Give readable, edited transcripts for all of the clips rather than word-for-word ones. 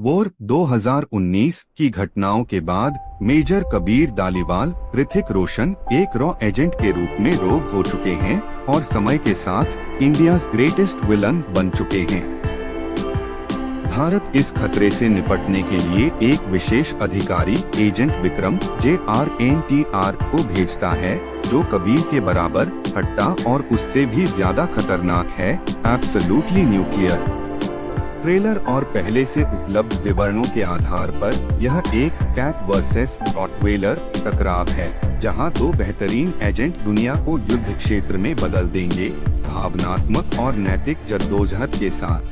War 2019 की घटनाओं के बाद मेजर कबीर दालीवाल ऋतिक रोशन एक रॉ एजेंट के रूप में रोग हो चुके हैं और समय के साथ इंडियाज ग्रेटेस्ट विलन बन चुके हैं। भारत इस खतरे से निपटने के लिए एक विशेष अधिकारी एजेंट विक्रम JR को भेजता है, जो कबीर के बराबर हट्टा और उससे भी ज्यादा खतरनाक है, एब्सोल्युटली न्यूक्लियर। ट्रेलर और पहले से उपलब्ध विवरणों के आधार पर यह एक कैट वर्सेस रॉटवेलर टकराव है, जहां दो बेहतरीन एजेंट दुनिया को युद्ध क्षेत्र में बदल देंगे, भावनात्मक और नैतिक जद्दोजहद के साथ।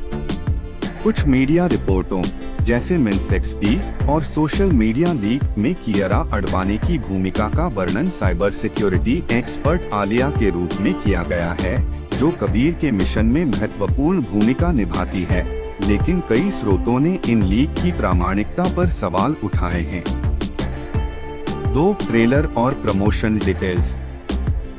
कुछ मीडिया रिपोर्टों जैसे मिनसेक्सपी और सोशल मीडिया लीक में कियारा अडवाणी की भूमिका का वर्णन साइबर सिक्योरिटी एक्सपर्ट आलिया के रूप में किया गया है, जो कबीर के मिशन में महत्वपूर्ण भूमिका निभाती है, लेकिन कई स्रोतों ने इन लीक की प्रामाणिकता पर सवाल उठाए हैं। 2 ट्रेलर और प्रमोशन डिटेल्स।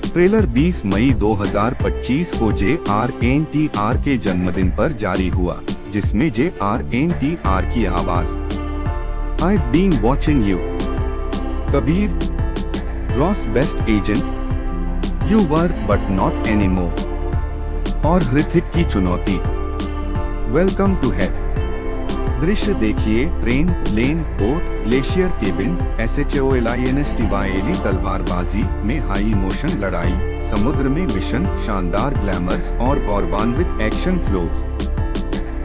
ट्रेलर 20 मई 2025 को JR के जन्मदिन पर जारी हुआ, जिसमें JR की आवाज I've been watching you, Kabir, Ross best agent, You were but not anymore, और ऋतिक की चुनौती वेलकम टू हेल। दृश्य देखिए, train, plane, boat, glacier cabin, SHOLINSTYLE तलवारबाजी में हाई इमोशन लड़ाई, समुद्र में मिशन, शानदार ग्लैमर्स और गौरवान्वित एक्शन फ्लोज।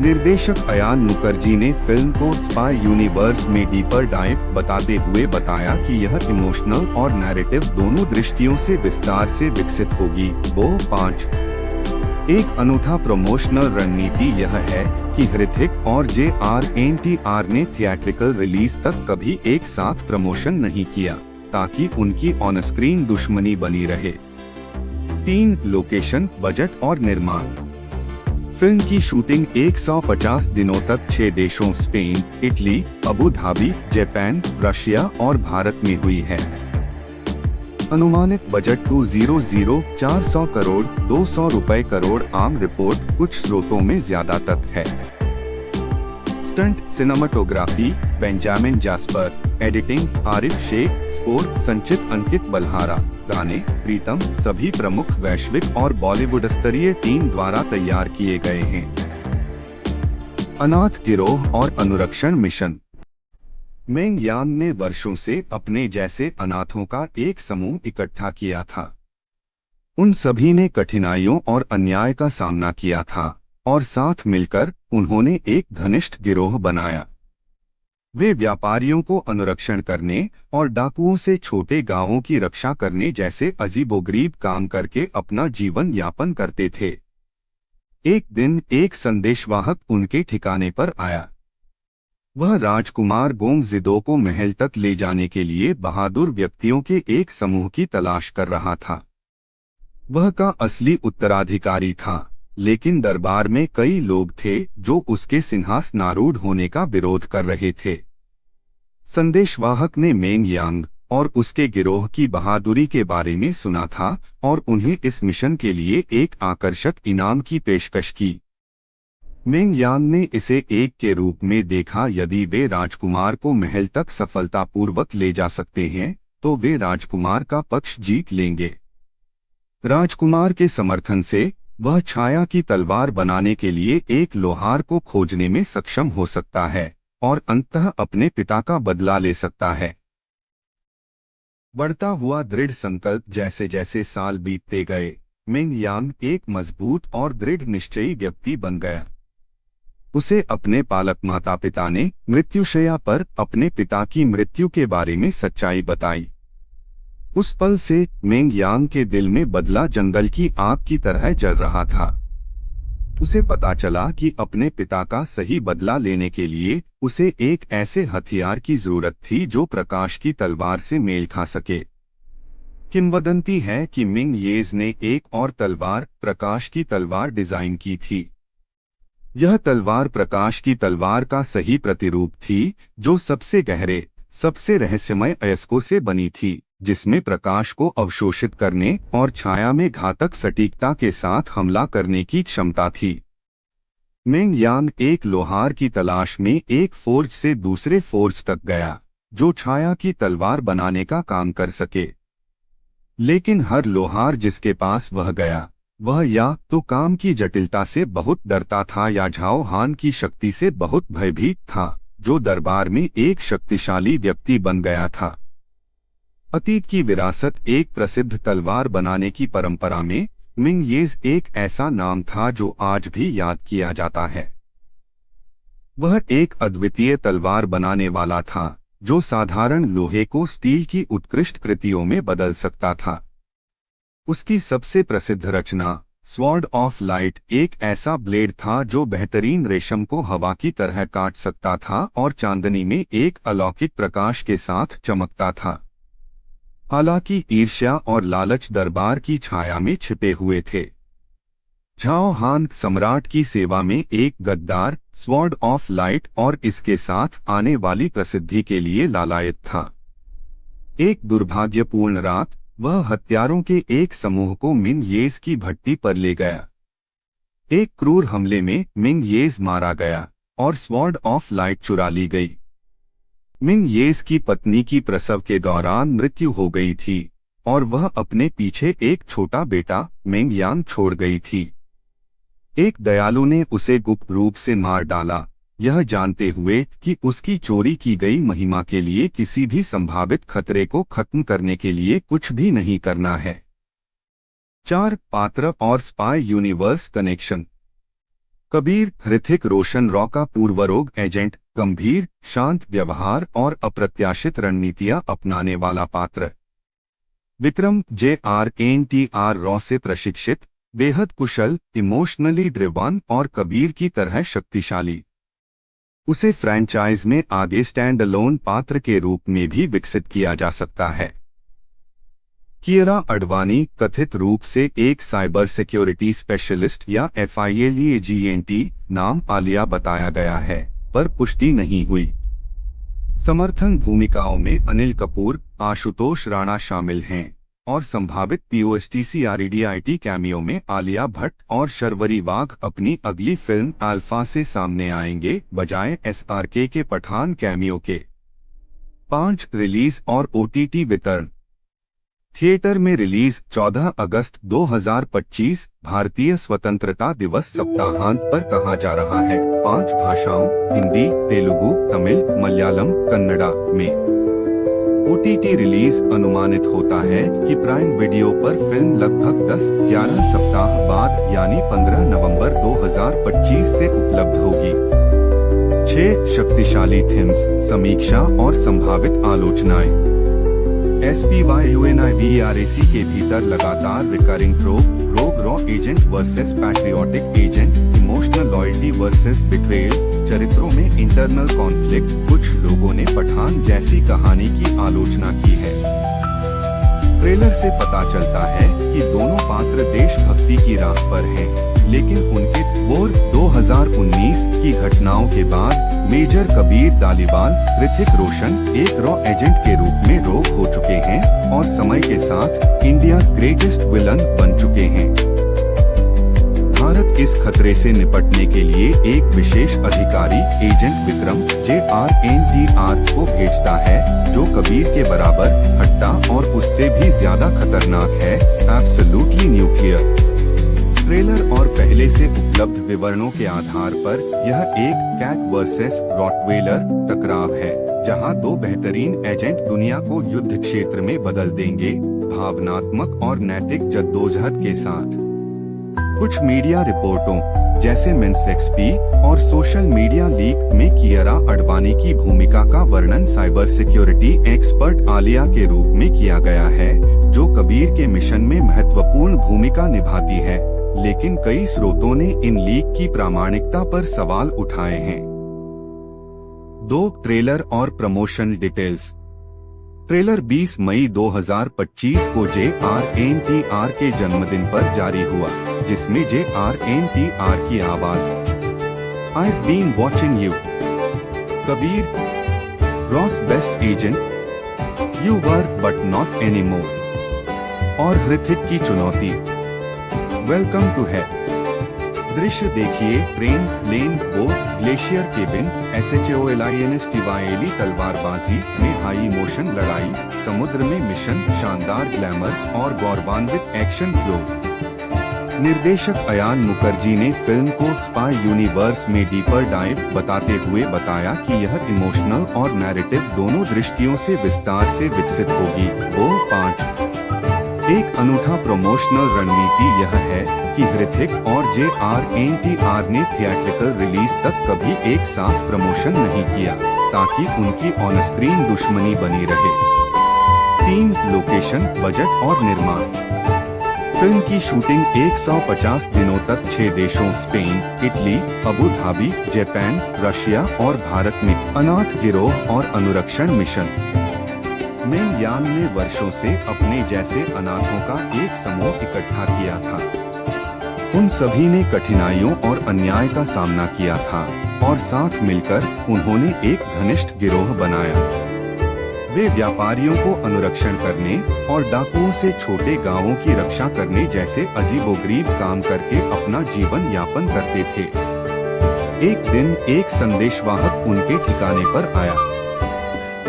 निर्देशक अयान मुखर्जी ने फिल्म को स्पाई यूनिवर्स में डीपर डाइव बताते हुए बताया कि यह इमोशनल और नैरेटिव दोनों दृष्टियों से विस्तार से विकसित होगी। वो 5 एक अनूठा प्रमोशनल रणनीति यह है कि ऋतिक और JR ने थिएट्रिकल रिलीज तक कभी एक साथ प्रमोशन नहीं किया, ताकि उनकी ऑन स्क्रीन दुश्मनी बनी रहे। 3 लोकेशन, बजट और निर्माण। फिल्म की शूटिंग 150 दिनों तक 6 देशों Spain, Italy, Abu Dhabi, Japan, Russia और भारत में हुई है। अनुमानित बजट 400 करोड़ 200 रुपए करोड़। आम रिपोर्ट कुछ स्रोतों में ज्यादा तक है। Stunt cinematography Benjamin Jasper, editing Arif Shaikh, score Sanchit Ankit Balhara, गाने प्रीतम। सभी प्रमुख वैश्विक और बॉलीवुड स्तरीय टीम द्वारा तैयार किए गए हैं। अनाथ गिरोह और अनुरक्षण मिशन। मेंग यांग ने वर्षों से अपने जैसे अनाथों का एक समूह इकट्ठा किया था। उन सभी ने कठिनाइयों और अन्याय का सामना किया था, और साथ मिलकर उन्होंने एक घनिष्ठ गिरोह बनाया। वे व्यापारियों को अनुरक्षण करने और डाकुओं से छोटे गांवों की रक्षा करने जैसे अजीबोगरीब काम करके अपना जीवन यापन करते थे। एक दिन एक संदेशवाहक उनके ठिकाने पर आया। वह राजकुमार गोंग जिदो को महल तक ले जाने के लिए बहादुर व्यक्तियों के एक समूह की तलाश कर रहा था। वह का असली उत्तराधिकारी था, लेकिन दरबार में कई लोग थे जो उसके सिंहासनारूढ़ होने का विरोध कर रहे थे। संदेशवाहक ने मेंग यांग और उसके गिरोह की बहादुरी के बारे में सुना था और उन्हें इस मिशन के लिए एक आकर्षक इनाम की पेशकश की। मेंग यांग ने इसे एक के रूप में देखा। यदि वे राजकुमार को महल तक सफलतापूर्वक ले जा सकते हैं, तो वे राजकुमार का पक्ष जीत लेंगे। राजकुमार के समर्थन से वह छाया की तलवार बनाने के लिए एक लोहार को खोजने में सक्षम हो सकता है और अंततः अपने पिता का बदला ले सकता है। बढ़ता हुआ दृढ़ संकल्प। जैसे जैसे साल बीतते गए, मेंग यांग एक मजबूत और दृढ़ निश्चयी व्यक्ति बन गया। उसे अपने पालक माता पिता ने मृत्युशैया पर अपने पिता की मृत्यु के बारे में सच्चाई बताई। उस पल से मेंग यांग के दिल में बदला जंगल की आग की तरह जल रहा था। उसे पता चला कि अपने पिता का सही बदला लेने के लिए उसे एक ऐसे हथियार की जरूरत थी जो प्रकाश की तलवार से मेल खा सके। किंवदंती है कि मिंग येज ने एक और तलवार, प्रकाश की तलवार डिजाइन की थी। यह तलवार प्रकाश की तलवार का सही प्रतिरूप थी, जो सबसे गहरे, सबसे रहस्यमय अयस्कों से बनी थी, जिसमें प्रकाश को अवशोषित करने और छाया में घातक सटीकता के साथ हमला करने की क्षमता थी। मिंग यांग एक लोहार की तलाश में एक फोर्ज से दूसरे फोर्ज तक गया जो छाया की तलवार बनाने का काम कर सके। लेकिन हर लोहार जिसके पास वह गया वह या तो काम की जटिलता से बहुत डरता था या झाओ हान की शक्ति से बहुत भयभीत था, जो दरबार में एक शक्तिशाली व्यक्ति बन गया था। अतीत की विरासत एक प्रसिद्ध तलवार बनाने की परंपरा में मिंग येज एक ऐसा नाम था जो आज भी याद किया जाता है। वह एक अद्वितीय तलवार बनाने वाला था जो साधारण लोहे को स्टील की उत्कृष्ट कृतियों में बदल सकता था। उसकी सबसे प्रसिद्ध रचना स्वॉर्ड ऑफ लाइट एक ऐसा ब्लेड था जो बेहतरीन रेशम को हवा की तरह काट सकता था और चांदनी में एक अलौकिक प्रकाश के साथ चमकता था। हालांकि ईर्ष्या और लालच दरबार की छाया में छिपे हुए थे। झाओ हान सम्राट की सेवा में एक गद्दार, स्वॉर्ड ऑफ लाइट और इसके साथ आने वाली प्रसिद्धि के लिए लालायित था। एक दुर्भाग्यपूर्ण रात वह हत्यारों के एक समूह को मिंग येज की भट्टी पर ले गया। एक क्रूर हमले में मिंग येज मारा गया और स्वॉर्ड ऑफ लाइट चुरा ली गई। मिंग येज की पत्नी की प्रसव के दौरान मृत्यु हो गई थी और वह अपने पीछे एक छोटा बेटा मिंग यांग छोड़ गई थी। एक दयालु ने उसे गुप्त रूप से मार डाला, यह जानते हुए कि उसकी चोरी की गई महिमा के लिए किसी भी संभावित खतरे को खत्म करने के लिए कुछ भी नहीं करना है। 4 पात्र और spy universe connection. Kabir Hrithik Roshan रॉ का पूर्वरोग एजेंट, गंभीर, शांत व्यवहार और अप्रत्याशित रणनीतियां अपनाने वाला पात्र। विक्रम JRNTR रॉ से प्रशिक्षित, बेहद कुशल, इमोशनली ड्रिवन और कबीर की तरह शक्तिशाली। उसे फ्रैंचाइज में आगे स्टैंड अलोन पात्र के रूप में भी विकसित किया जा सकता है। कियरा अडवाणी कथित रूप से एक साइबर सिक्योरिटी स्पेशलिस्ट या FILEAGENT नाम आलिया बताया गया है, पर पुष्टि नहीं हुई। समर्थन भूमिकाओं में अनिल कपूर, आशुतोष राणा शामिल हैं और संभावित POSTCREDIT कैमियो में आलिया भट्ट और शर्वरी वाघ अपनी अगली फिल्म अल्फा से सामने आएंगे, बजाय SRK के पठान कैमियो के। 5 रिलीज और OTT वितरण। थिएटर में रिलीज 14 अगस्त 2025 भारतीय स्वतंत्रता दिवस सप्ताहांत पर कहा जा रहा है। 5 भाषाओं हिंदी, तेलुगु, तमिल, मलयालम, कन्नड़ा में। OTT रिलीज अनुमानित होता है कि प्राइम वीडियो पर फिल्म लगभग 10-11 सप्ताह बाद यानी 15 नवंबर 2025 से उपलब्ध होगी। 6 शक्तिशाली थीम्स, समीक्षा और संभावित आलोचनाएं। SPYUNIVERAC के भीतर लगातार रिकरिंग ट्रोप, रोग raw agent versus patriotic agent, emotional loyalty versus betrayal, चरित्रों में इंटरनल कॉन्फ्लिक्ट। कुछ लोगों ने पठान जैसी कहानी की आलोचना की है। ट्रेलर से पता चलता है कि दोनों पात्र देशभक्ति की राह पर हैं, लेकिन उनके वोर 2019 की घटनाओं के बाद मेजर कबीर दालीवाल, ऋतिक रोशन एक रॉ एजेंट के रूप में रोग हो चुके हैं और समय के साथ इंडियाज ग्रेटेस्ट विलन बन चुके हैं। भारत इस खतरे से निपटने के लिए एक विशेष अधिकारी एजेंट विक्रम JRNTR को भेजता है, जो कबीर के बराबर हट्टा और उससे भी ज्यादा खतरनाक है, एब्सोल्युटली न्यूक्लियर। ट्रेलर और पहले से उपलब्ध विवरणों के आधार पर यह एक कैट वर्सेस रॉटवेलर टकराव है, जहां 2 बेहतरीन एजेंट दुनिया को युद्ध क्षेत्र में बदल देंगे, भावनात्मक और नैतिक जद्दोजहद के साथ। कुछ मीडिया रिपोर्टों जैसे मिन्स और सोशल मीडिया लीक में कियरा अडवाणी की भूमिका का वर्णन साइबर सिक्योरिटी एक्सपर्ट आलिया के रूप में किया गया है, जो कबीर के मिशन में महत्वपूर्ण भूमिका निभाती है, लेकिन कई स्रोतों ने इन लीक की प्रामाणिकता पर सवाल उठाए हैं। 2 ट्रेलर और प्रमोशन डिटेल्स। ट्रेलर 20 मई 2025 को JRNTR के जन्मदिन पर जारी हुआ, जिसमें JRNTR की आवाज I've been watching you, Kabir, Ross best agent, You were but not anymore, और ऋतिक की चुनौती Welcome to Hell। दृश्य देखिए, train, plane, boat, glacier cabin, SHOLINSTYLE तलवारबाजी में हाई इमोशन लड़ाई, समुद्र में मिशन, शानदार ग्लैमर्स और गौरवान्वित एक्शन फ्लोज। निर्देशक अयान मुखर्जी ने फिल्म को स्पाई यूनिवर्स में डीपर डाइव बताते हुए बताया कि यह इमोशनल और नैरेटिव दोनों दृष्टियों से विस्तार से विकसित होगी। वो 5 एक अनूठा प्रमोशनल रणनीति यह है कि हृतिक और JRNTR ने थिएट्रिकल रिलीज तक कभी एक साथ प्रमोशन नहीं किया, ताकि उनकी ऑन स्क्रीन दुश्मनी बनी रहे। 3 लोकेशन, बजट और निर्माण। फिल्म की शूटिंग 150 दिनों तक 6 देशों Spain, Italy, Abu Dhabi, Japan, Russia और भारत में अनाथ गिरोह और अनुरक्षण मिशन। मेंग यांग ने वर्षों से अपने जैसे अनाथों का एक समूह इकट्ठा किया था। उन सभी ने कठिनाइयों और अन्याय का सामना किया था और साथ मिलकर उन्होंने एक घनिष्ठ गिरोह बनाया। वे व्यापारियों को अनुरक्षण करने और डाकुओं से छोटे गांवों की रक्षा करने जैसे अजीबोगरीब काम करके अपना जीवन यापन करते थे। एक दिन एक संदेशवाहक उनके ठिकाने पर आया।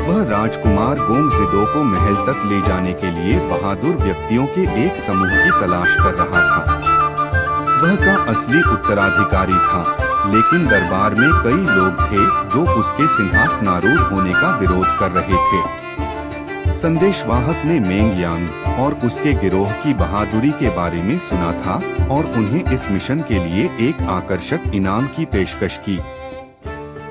वह राजकुमार गोंगजिदो को महल तक ले जाने के लिए बहादुर व्यक्तियों के एक समूह की तलाश कर रहा था। वह का असली उत्तराधिकारी था, लेकिन दरबार में कई लोग थे जो उसके सिंहासनारूढ़ होने का विरोध कर रहे थे। संदेशवाहक ने मेंग यांग और उसके गिरोह की बहादुरी के बारे में सुना था और उन्हें इस मिशन के लिए एक आकर्षक इनाम की पेशकश की।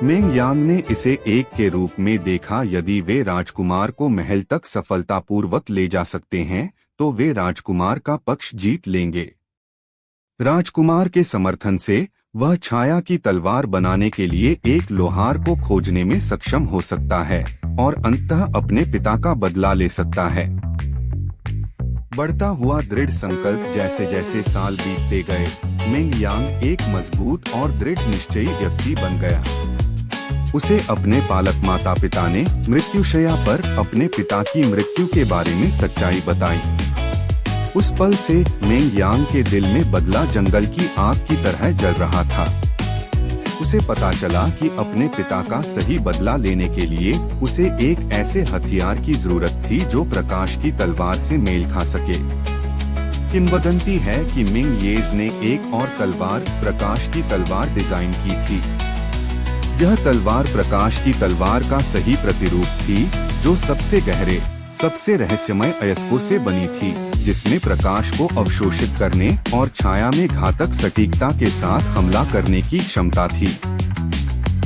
मेंग यांग ने इसे एक के रूप में देखा। यदि वे राजकुमार को महल तक सफलतापूर्वक ले जा सकते हैं, तो वे राजकुमार का पक्ष जीत लेंगे। राजकुमार के समर्थन से वह छाया की तलवार बनाने के लिए एक लोहार को खोजने में सक्षम हो सकता है और अंततः अपने पिता का बदला ले सकता है। बढ़ता हुआ दृढ़ संकल्प जैसे जैसे साल बीतते गए, मेंग यांग एक मजबूत और दृढ़ निश्चयी व्यक्ति बन गया। उसे अपने पालक माता पिता ने मृत्युशैया पर अपने पिता की मृत्यु के बारे में सच्चाई बताई। उस पल से मेंग यांग के दिल में बदला जंगल की आग की तरह जल रहा था। उसे पता चला कि अपने पिता का सही बदला लेने के लिए उसे एक ऐसे हथियार की जरूरत थी जो प्रकाश की तलवार से मेल खा सके। किंवदंती है कि मिंग येज ने एक और तलवार, प्रकाश की तलवार डिजाइन की थी। यह तलवार प्रकाश की तलवार का सही प्रतिरूप थी, जो सबसे गहरे, सबसे रहस्यमय अयस्कों से बनी थी, जिसमें प्रकाश को अवशोषित करने और छाया में घातक सटीकता के साथ हमला करने की क्षमता थी।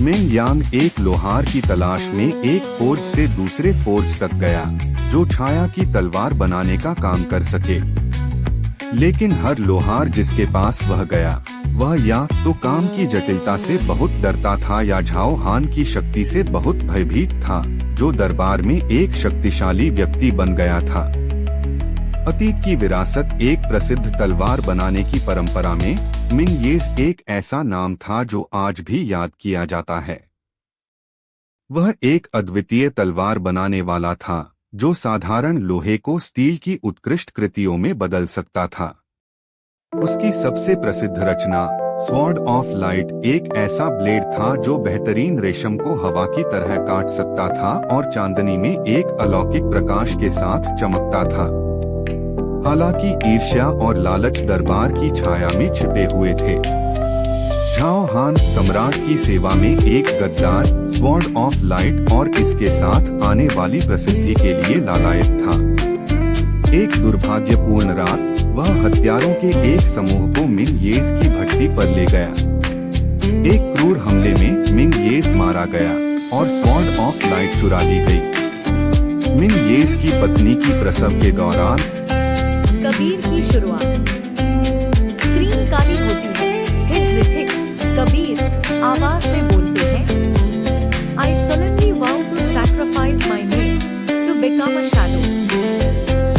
मेंग यांग एक लोहार की तलाश में एक फोर्ज से दूसरे फोर्ज तक गया, जो छाया की तलवार बनाने का काम कर सके। लेकिन हर लोहार जिसके पास वह गया, वह या तो काम की जटिलता से बहुत डरता था या झाओ हान की शक्ति से बहुत भयभीत था, जो दरबार में एक शक्तिशाली व्यक्ति बन गया था। अतीत की विरासत, एक प्रसिद्ध तलवार बनाने की परंपरा में मिंग येज एक ऐसा नाम था जो आज भी याद किया जाता है। वह एक अद्वितीय तलवार बनाने वाला था, जो साधारण लोहे को स्टील की उत्कृष्ट कृतियों में बदल सकता था। उसकी सबसे प्रसिद्ध रचना स्वॉर्ड ऑफ लाइट एक ऐसा ब्लेड था जो बेहतरीन रेशम को हवा की तरह काट सकता था और चांदनी में एक अलौकिक प्रकाश के साथ चमकता था। हालांकि ईर्ष्या और लालच दरबार की छाया में छिपे हुए थे। झाओ हान सम्राट की सेवा में एक गद्दार, स्वॉर्ड ऑफ लाइट और इसके साथ आने वाली प्रसिद्धि के लिए लालायित था। एक दुर्भाग्यपूर्ण रात, वह हत्यारों के एक समूह को मिंग येज की भट्टी पर ले गया। एक क्रूर हमले में मिंग येज मारा गया और स्वॉर्ड ऑफ लाइट चुरा ली गई। मिंग येज की पत्नी की प्रसव के दौरान कबीर की शुरुआत स्क्रीन काली होती है, फिर हृतिक कबीर आवाज में बोलते हैं, I solemnly vow to sacrifice my name to become a shadow।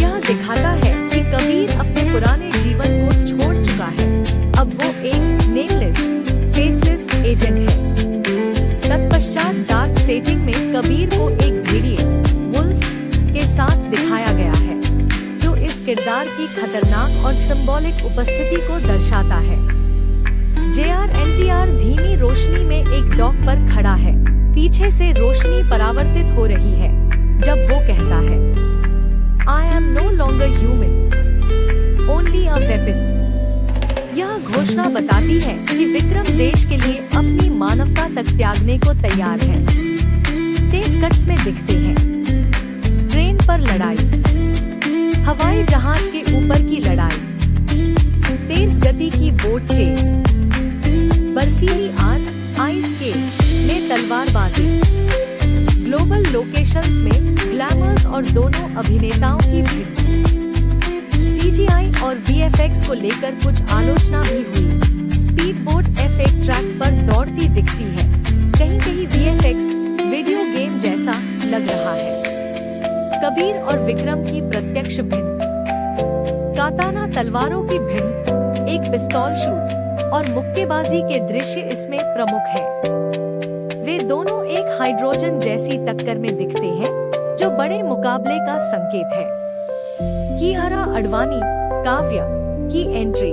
यह दिखाता है कि कबीर अपने पुराने जीवन को छोड़ चुका है, अब वो एक नेमलेस, फेसलेस एजेंट है। तत्पश्चात डार्क सेटिंग में कबीर को एक भेड़िए, वुल्फ के साथ दिखाया गया है, किरदार की खतरनाक और सिंबॉलिक उपस्थिति को दर्शाता है। JR-NTR धीमी रोशनी में एक डॉक पर खड़ा है। पीछे से रोशनी परावर्तित हो रही है जब वो कहता है, I am no longer human, only a weapon। यह घोषणा बताती है कि विक्रम देश के लिए अपनी मानवता तक त्यागने को तैयार है। तेज कट्स में दिखते हैं ट्रेन पर लड़ाई, हवाई जहाज के ऊपर की लड़ाई, तेज गति की बोट चेस, बर्फीली आइस स्केट में तलवारबाजी, ग्लोबल लोकेशंस में ग्लैमर्स और दोनों अभिनेताओं की भीड़। CGI और VFX को लेकर कुछ आलोचना भी हुई। स्पीड बोट F1 ट्रैक पर दौड़ती दिखती है। कहीं-कहीं VFX वीडियो गेम जैसा लग रहा है। कबीर और विक्रम की प्रत्यक्ष भिड़, काताना तलवारों की भिड़, एक पिस्तौल शूट और मुक्केबाजी के दृश्य इसमें प्रमुख हैं। वे दोनों एक हाइड्रोजन जैसी टक्कर में दिखते हैं जो बड़े मुकाबले का संकेत है। कियारा अडवाणी, काव्या की एंट्री।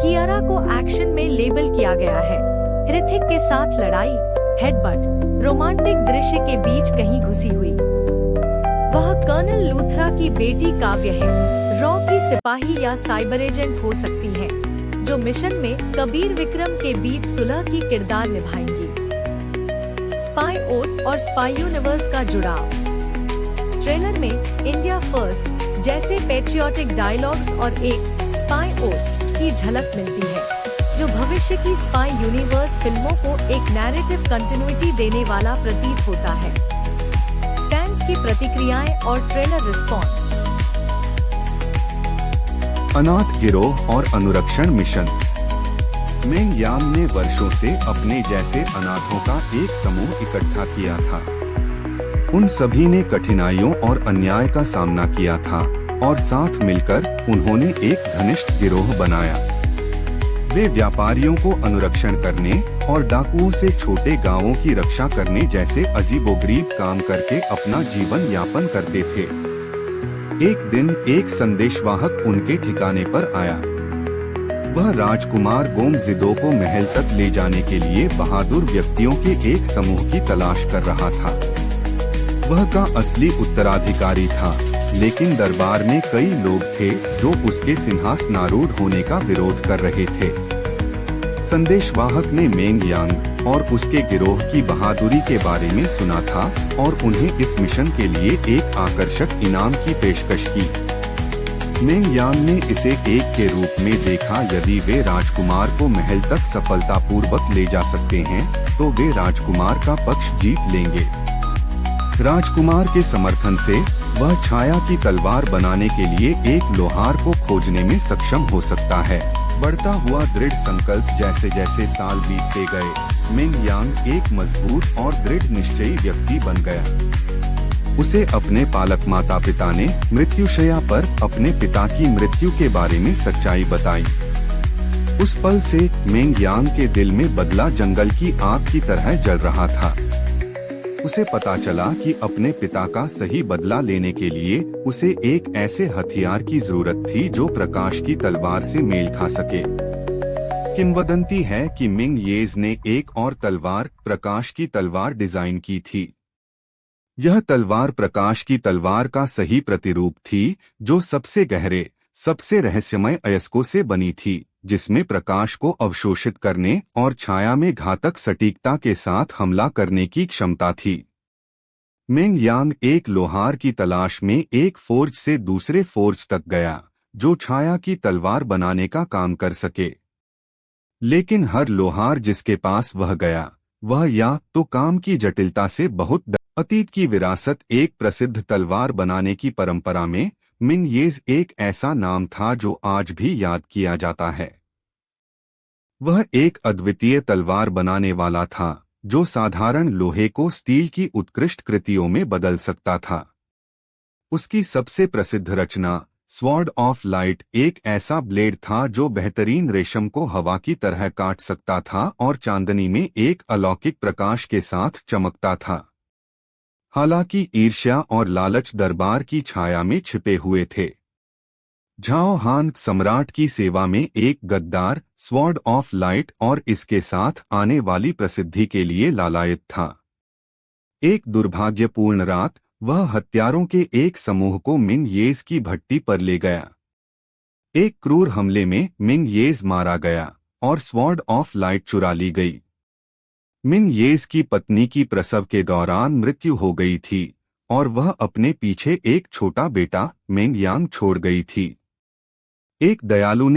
कियारा को एक्शन में लेबल किया गया है। ऋतिक के साथ लड़ाई, हेडबट, रोमांटिक दृश्य के बीच कहीं घुसी हुई। वह कर्नल लूथरा की बेटी काव्य है। रॉ की सिपाही या साइबर एजेंट हो सकती है जो मिशन में कबीर विक्रम के बीच सुलह की किरदार निभाएंगी। स्पाई ओथ और स्पाई यूनिवर्स का जुड़ाव। ट्रेलर में इंडिया फर्स्ट जैसे पैट्रियोटिक डायलॉग्स और एक स्पाई ओथ की झलक मिलती है जो भविष्य की स्पाई यूनिवर्स फिल्मों को एक नैरेटिव कंटिन्यूटी देने वाला प्रतीत होता है। फैंस की प्रतिक्रियाएं और ट्रेलर रिस्पॉन्स। अनाथ गिरोह और अनुरक्षण मिशन। मेंग यांग ने वर्षों से अपने जैसे अनाथों का एक समूह इकट्ठा किया था। उन सभी ने कठिनाइयों और अन्याय का सामना किया था और साथ मिलकर उन्होंने एक घनिष्ठ गिरोह बनाया। वे व्यापारियों को अनुरक्षण करने और डाकुओं से छोटे गांवों की रक्षा करने जैसे अजीबोगरीब काम करके अपना जीवन यापन करते थे। एक दिन एक संदेशवाहक उनके ठिकाने पर आया। वह राजकुमार गोमजिदो को महल तक ले जाने के लिए बहादुर व्यक्तियों के एक समूह की तलाश कर रहा था। वह का असली उत्तराधिकारी था, लेकिन दरबार में कई लोग थे जो उसके सिंहासनारूढ़ होने का विरोध कर रहे थे। संदेशवाहक ने मेंग यांग और उसके गिरोह की बहादुरी के बारे में सुना था और उन्हें इस मिशन के लिए एक आकर्षक इनाम की पेशकश की। मेंग यांग ने इसे एक के रूप में देखा। यदि वे राजकुमार को महल तक सफलतापूर्वक ले जा सकते हैं तो वे राजकुमार का पक्ष जीत लेंगे। राजकुमार के समर्थन से वह छाया की तलवार बनाने के लिए एक लोहार को खोजने में सक्षम हो सकता है। बढ़ता हुआ दृढ़ संकल्प। जैसे जैसे साल बीतते गए, मेंग यांग एक मजबूत और दृढ़ निश्चयी व्यक्ति बन गया। उसे अपने पालक माता पिता ने मृत्युशैया पर अपने पिता की मृत्यु के बारे में सच्चाई बताई। उस पल से मेंग यांग के दिल में बदला जंगल की आग की तरह जल रहा था। उसे पता चला कि अपने पिता का सही बदला लेने के लिए उसे एक ऐसे हथियार की जरूरत थी जो प्रकाश की तलवार से मेल खा सके। किंवदंती है कि मिंग येज ने एक और तलवार, प्रकाश की तलवार डिजाइन की थी। यह तलवार प्रकाश की तलवार का सही प्रतिरूप थी जो सबसे गहरे, सबसे रहस्यमय अयस्कों से बनी थी, जिसमें प्रकाश को अवशोषित करने और छाया में घातक सटीकता के साथ हमला करने की क्षमता थी। मेंग यांग एक लोहार की तलाश में एक फोर्ज से दूसरे फोर्ज तक गया जो छाया की तलवार बनाने का काम कर सके। लेकिन हर लोहार जिसके पास वह गया, वह या तो काम की जटिलता से बहुत अतीत की विरासत। एक प्रसिद्ध तलवार बनाने की परंपरा में मिंग येज एक ऐसा नाम था जो आज भी याद किया जाता है। वह एक अद्वितीय तलवार बनाने वाला था जो साधारण लोहे को स्टील की उत्कृष्ट कृतियों में बदल सकता था। उसकी सबसे प्रसिद्ध रचना स्वॉर्ड ऑफ लाइट एक ऐसा ब्लेड था जो बेहतरीन रेशम को हवा की तरह काट सकता था और चांदनी में एक अलौकिक प्रकाश के साथ चमकता था। हालांकि ईर्ष्या और लालच दरबार की छाया में छिपे हुए थे। झाओ हान सम्राट की सेवा में एक गद्दार, स्वॉर्ड ऑफ लाइट और इसके साथ आने वाली प्रसिद्धि के लिए लालायित था। एक दुर्भाग्यपूर्ण रात वह हत्यारों के एक समूह को मिन येज की भट्टी पर ले गया। एक क्रूर हमले में मिन येज मारा गया और स्वॉर्ड ऑफ लाइट चुरा ली गई। मिन येज की पत्नी की प्रसव के दौरान मृत्यु हो गई थी और वह अपने पीछे एक छोटा बेटा मेंग यांग छोड़ गई थी। एक दयालु ने